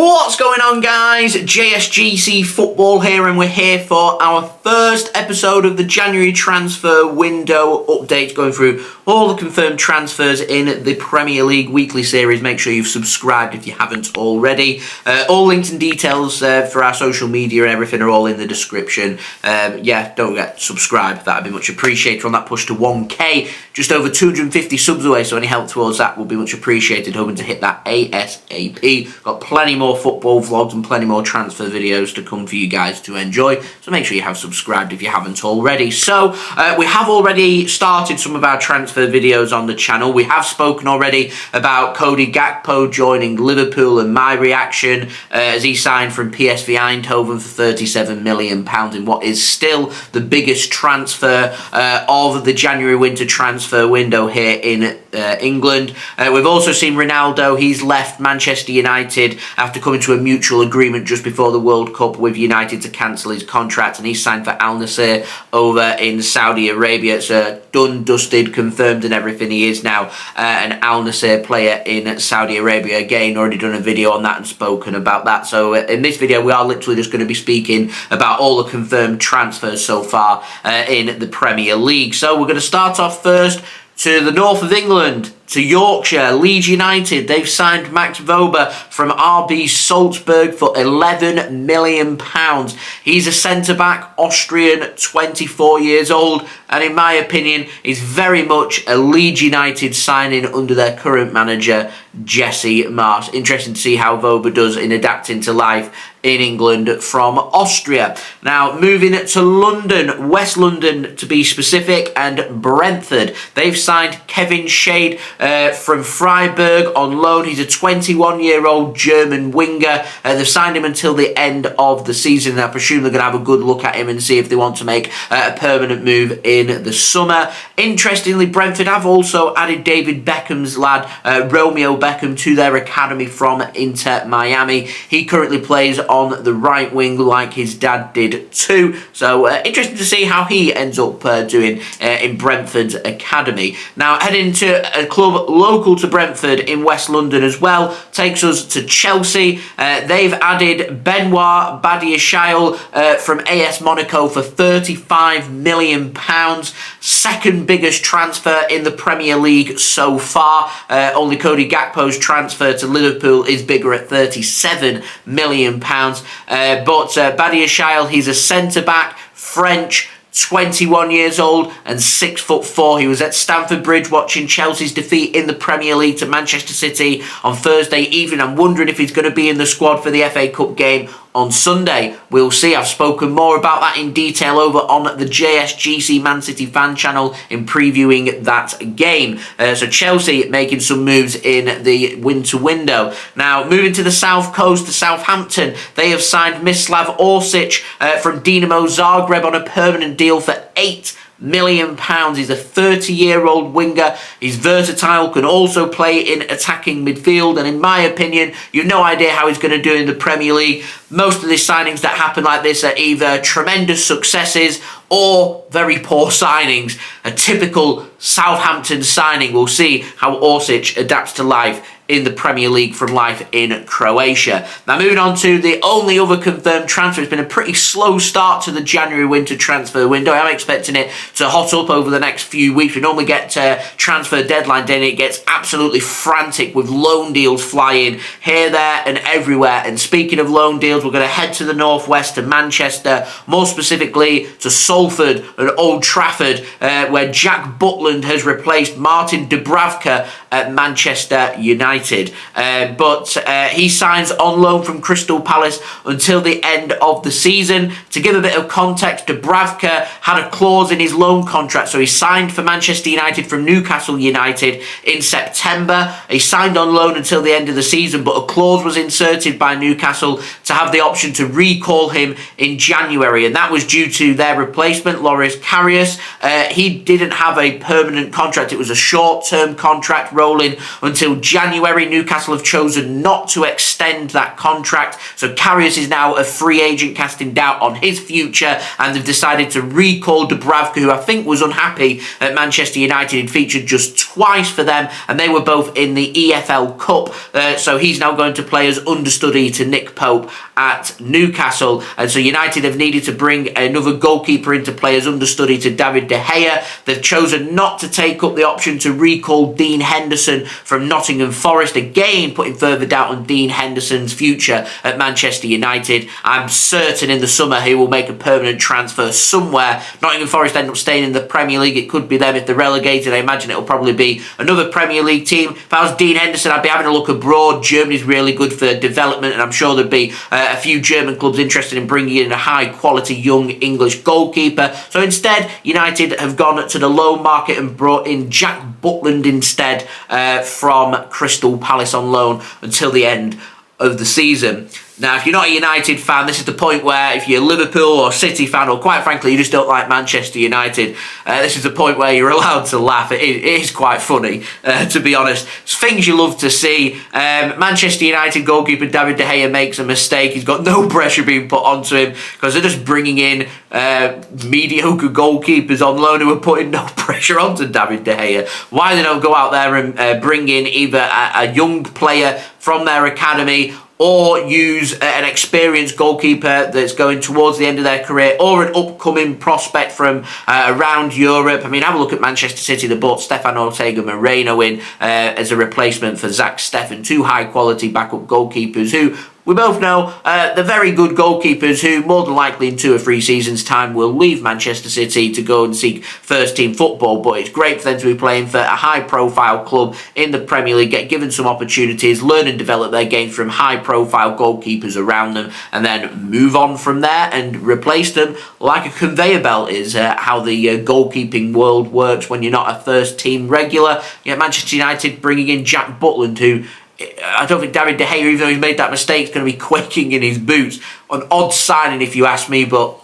What's going on, guys? JSGC Football here, and we're here for our first episode of the January transfer window update, going through all the confirmed transfers in the Premier League weekly series. Make sure you've subscribed if you haven't already. All links and details for our social media and everything are all in the description. Yeah, don't forget to subscribe. That'd be much appreciated on that push to 1k. Just over 250 subs away, so any help towards that will be much appreciated. Hoping to hit that ASAP. Got plenty more football vlogs and plenty more transfer videos to come for you guys to enjoy, so make sure you have subscribed if you haven't already. So we have already started some of our transfer videos on the channel. We have spoken already about Cody Gakpo joining Liverpool and my reaction as he signed from PSV Eindhoven for £37 million in what is still the biggest transfer of the January winter transfer window here in England. We've also seen Ronaldo. He's left Manchester United after coming to a mutual agreement just before the World Cup with United to cancel his contract, and he's signed for Al Nassr over in Saudi Arabia. It's done, dusted, confirmed and everything. He is now an Al Nassr player in Saudi Arabia. Again, already done a video on that and spoken about that. So in this video we are literally just going to be speaking about all the confirmed transfers so far in the Premier League. So we're going to start off first to the north of England, to Yorkshire. Leeds United, they've signed Max Wober from RB Salzburg for £11 million. He's a centre-back, Austrian, 24 years old, and in my opinion, is very much a Leeds United signing under their current manager, Jesse Marsch. Interesting to see how Wober does in adapting to life in England from Austria. Now, moving to London, West London to be specific, and Brentford. They've signed Kevin Schade from Freiburg on loan. He's a 21-year-old German winger. They've signed him until the end of the season, and I presume they're going to have a good look at him and see if they want to make a permanent move in the summer. Interestingly, Brentford have also added David Beckham's lad, Romeo Beckham, to their academy from Inter Miami. He currently plays on the right wing like his dad did too. So interesting to see how he ends up doing in Brentford's academy. Now, heading to a club local to Brentford in West London as well, takes us to Chelsea. They've added Benoit Badiashile from AS Monaco for £35 million. Second biggest transfer in the Premier League so far. Only Cody Gakpo's transfer to Liverpool is bigger at £37 million. But Badiashile, he's a centre-back, French, 21 years old and 6'4". He was at Stamford Bridge watching Chelsea's defeat in the Premier League to Manchester City on Thursday evening. I'm wondering if he's going to be in the squad for the FA Cup game on Sunday. We'll see. I've spoken more about that in detail over on the JSGC Man City fan channel in previewing that game. So Chelsea making some moves in the winter window. Now, moving to the south coast, to Southampton, they have signed Mislav Orsic from Dinamo Zagreb on a permanent deal for £8 million. He's a 30-year-old winger. He's versatile, can also play in attacking midfield, and in my opinion, you've no idea how he's going to do in the Premier League. Most of the signings that happen like this are either tremendous successes or very poor signings. A typical Southampton signing. We'll see how Orsic adapts to life in the Premier League from life in Croatia. Now, moving on to the only other confirmed transfer. It's been a pretty slow start to the January winter transfer window. I'm expecting it to hot up over the next few weeks. We normally get transfer deadline day and it gets absolutely frantic with loan deals flying here, there and everywhere. And speaking of loan deals, we're going to head to the northwest, to Manchester, more specifically to Salford and Old Trafford, where Jack Butland has replaced Martin Dubravka at Manchester United. But he signs on loan from Crystal Palace until the end of the season. To give a bit of context, Dubravka had a clause in his loan contract, so he signed for Manchester United from Newcastle United in September. He signed on loan until the end of the season, but a clause was inserted by Newcastle to have the option to recall him in January, and that was due to their replacement, Loris Karius. He didn't have a permanent contract. It was a short-term contract rolling until January. January, Newcastle have chosen not to extend that contract, so Karius is now a free agent, casting doubt on his future, and they've decided to recall Dubravka, who I think was unhappy at Manchester United. He'd featured just twice for them, and they were both in the EFL Cup, so he's now going to play as understudy to Nick Pope at Newcastle, and so United have needed to bring another goalkeeper into play as understudy to David De Gea. They've chosen not to take up the option to recall Dean Henderson from Nottingham Forest, again putting further doubt on Dean Henderson's future at Manchester United. I'm certain in the summer he will make a permanent transfer somewhere. Nottingham Forest end up staying in the Premier League. It could be them if they're relegated. I imagine it'll probably be another Premier League team. If I was Dean Henderson, I'd be having a look abroad. Germany's really good for development, and I'm sure there'd be a few German clubs interested in bringing in a high-quality young English goalkeeper. So instead, United have gone to the loan market and brought in Jack Butland instead from Crystal Palace on loan until the end of the season. Now, if you're not a United fan, this is the point where if you're a Liverpool or City fan, or quite frankly, you just don't like Manchester United, this is the point where you're allowed to laugh. It is quite funny, to be honest. It's things you love to see. Manchester United goalkeeper David De Gea makes a mistake. He's got no pressure being put onto him because they're just bringing in mediocre goalkeepers on loan who are putting no pressure onto David De Gea. Why they don't go out there and bring in either a young player from their academy, or use an experienced goalkeeper that's going towards the end of their career, or an upcoming prospect from around Europe. I mean, have a look at Manchester City. They bought Stefan Ortega Moreno in as a replacement for Zach Steffen, two high-quality backup goalkeepers who we both know they're very good goalkeepers who more than likely in 2 or 3 seasons' time will leave Manchester City to go and seek first-team football. But it's great for them to be playing for a high-profile club in the Premier League, get given some opportunities, learn and develop their game from high-profile goalkeepers around them, and then move on from there and replace them like a conveyor belt is how the goalkeeping world works when you're not a first-team regular. You have Manchester United bringing in Jack Butland, who I don't think David De Gea, even though he's made that mistake, is going to be quaking in his boots. An odd signing, if you ask me, but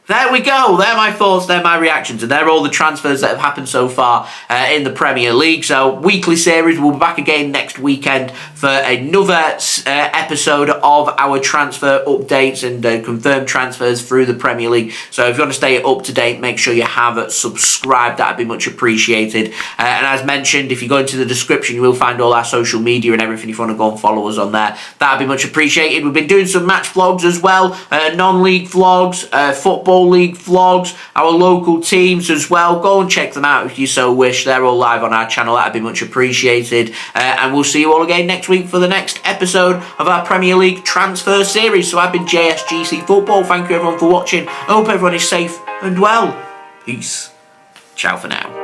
there we go. They're my thoughts, they're my reactions, and they're all the transfers that have happened so far in the Premier League. So, weekly series, we'll be back again next weekend for another episode of our transfer updates and confirmed transfers through the Premier League. So, if you want to stay up to date, make sure you have subscribed. That'd be much appreciated. And as mentioned, if you go into the description, you will find all our social media and everything if you want to go and follow us on there. That'd be much appreciated. We've been doing some match vlogs as well, non-league vlogs, football league vlogs, our local teams as well. Go and check them out if you so wish. They're all live on our channel. That'd be much appreciated. And we'll see you all again next week for the next episode of our Premier League transfer series. So I've been JSGC Football. Thank you everyone for watching. I hope everyone is safe and well. Peace. Ciao for now.